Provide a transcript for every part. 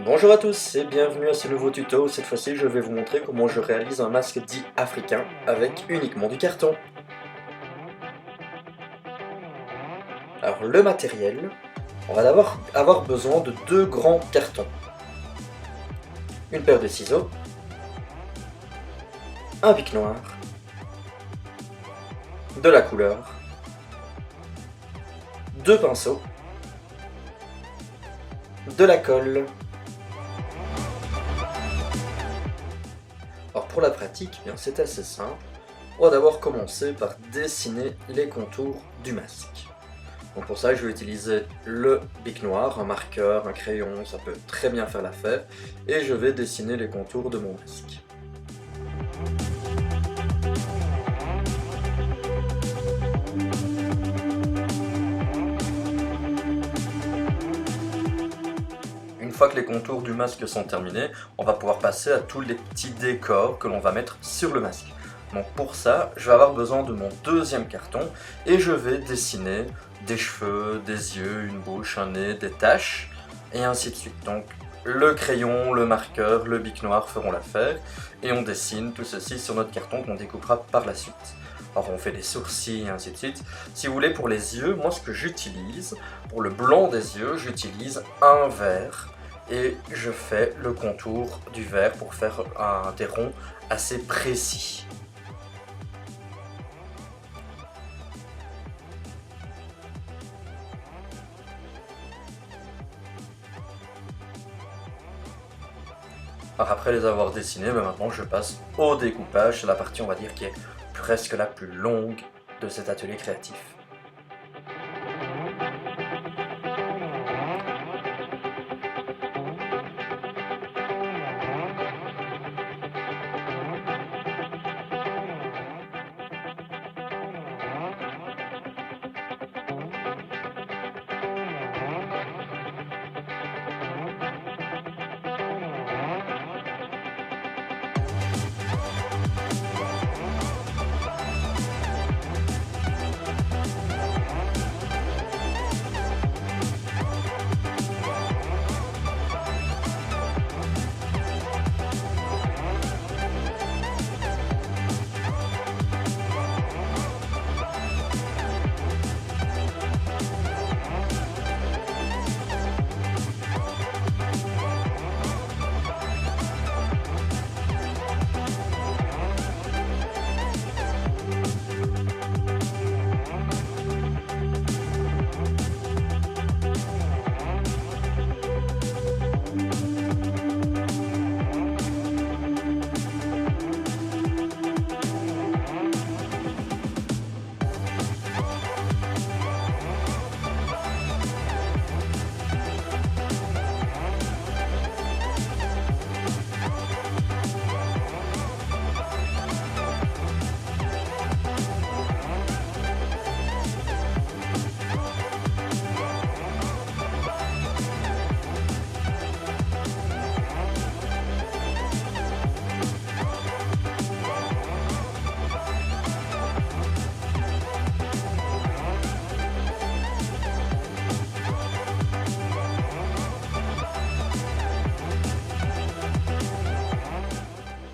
Bonjour à tous et bienvenue à ce nouveau tuto. Cette fois-ci je vais vous montrer comment je réalise un masque dit africain avec uniquement du carton. Alors le matériel, on va d'abord avoir besoin de deux grands cartons, une paire de ciseaux, un bic noir, de la couleur, deux pinceaux, de la colle. Alors pour la pratique, bien c'est assez simple. On va d'abord commencer par dessiner les contours du masque. Donc pour ça je vais utiliser le bic noir, un marqueur, un crayon, ça peut très bien faire l'affaire, et je vais dessiner les contours de mon masque. Une fois que les contours du masque sont terminés, on va pouvoir passer à tous les petits décors que l'on va mettre sur le masque. Donc pour ça, je vais avoir besoin de mon deuxième carton et je vais dessiner des cheveux, des yeux, une bouche, un nez, des taches et ainsi de suite. Donc le crayon, le marqueur, le bic noir feront l'affaire et on dessine tout ceci sur notre carton qu'on découpera par la suite. Alors on fait des sourcils et ainsi de suite. Si vous voulez pour les yeux, moi ce que j'utilise, pour le blanc des yeux, j'utilise un vert et je fais le contour du vert pour faire des ronds assez précis. Alors après les avoir dessinés, maintenant je passe au découpage, c'est la partie on va dire qui est presque la plus longue de cet atelier créatif.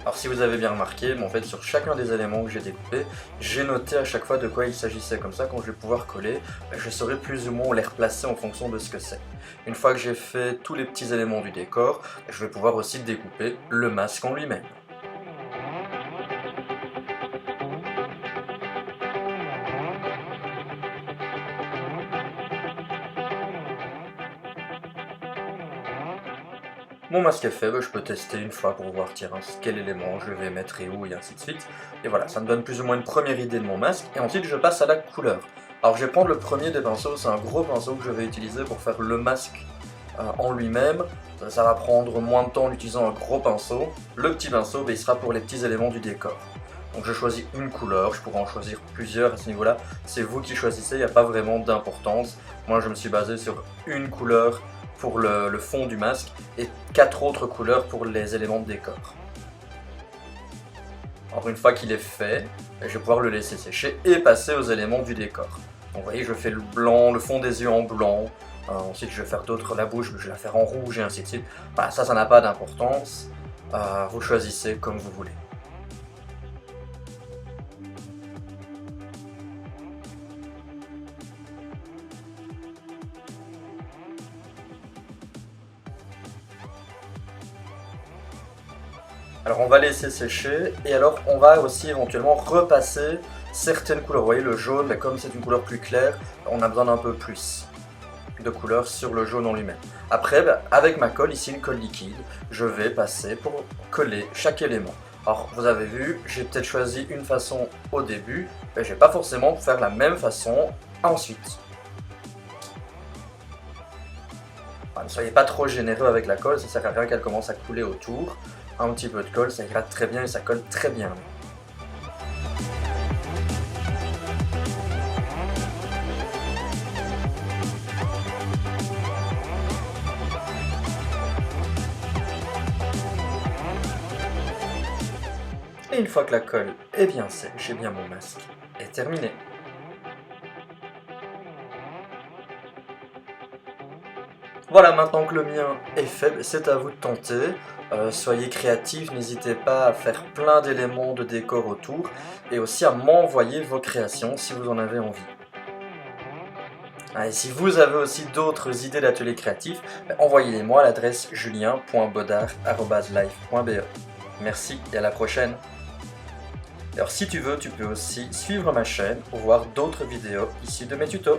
Alors si vous avez bien remarqué, en fait sur chacun des éléments que j'ai découpés, j'ai noté à chaque fois de quoi il s'agissait, comme ça quand je vais pouvoir coller, je saurai plus ou moins les replacer en fonction de ce que c'est. Une fois que j'ai fait tous les petits éléments du décor, je vais pouvoir aussi découper le masque en lui-même. Mon masque est fait, je peux tester une fois pour voir tiens, quel élément je vais mettre et où et ainsi de suite. Et voilà, ça me donne plus ou moins une première idée de mon masque. Et ensuite je passe à la couleur. Alors je vais prendre le premier des pinceaux, c'est un gros pinceau que je vais utiliser pour faire le masque en lui-même. Ça va prendre moins de temps en utilisant un gros pinceau. Le petit pinceau, il sera pour les petits éléments du décor. Donc je choisis une couleur, je pourrais en choisir plusieurs à ce niveau-là. C'est vous qui choisissez, il n'y a pas vraiment d'importance. Moi je me suis basé sur une couleur pour le fond du masque et 4 autres couleurs pour les éléments de décor. Alors une fois qu'il est fait, je vais pouvoir le laisser sécher et passer aux éléments du décor. Donc vous voyez, je fais le blanc, le fond des yeux en blanc, Ensuite je vais faire d'autres, la bouche, je vais la faire en rouge et ainsi de suite. Voilà, ça n'a pas d'importance, vous choisissez comme vous voulez. Alors on va laisser sécher et alors on va aussi éventuellement repasser certaines couleurs. Vous voyez le jaune, mais comme c'est une couleur plus claire, on a besoin d'un peu plus de couleur sur le jaune en lui-même. Après, avec ma colle, ici une colle liquide, je vais passer pour coller chaque élément. Alors vous avez vu, j'ai peut-être choisi une façon au début, mais je ne vais pas forcément faire la même façon ensuite. Ne soyez pas trop généreux avec la colle, ça sert à rien qu'elle commence à couler autour. Un petit peu de colle, ça ira très bien et ça colle très bien. Et une fois que la colle est bien sèche, et bien mon masque est terminé. Voilà, maintenant que le mien est fait, c'est à vous de tenter. Soyez créatifs, n'hésitez pas à faire plein d'éléments de décor autour et aussi à m'envoyer vos créations si vous en avez envie. Et si vous avez aussi d'autres idées d'ateliers créatifs, envoyez-les-moi à l'adresse julien.bodard@life.be. Merci et à la prochaine. Alors si tu veux, tu peux aussi suivre ma chaîne pour voir d'autres vidéos issues de mes tutos.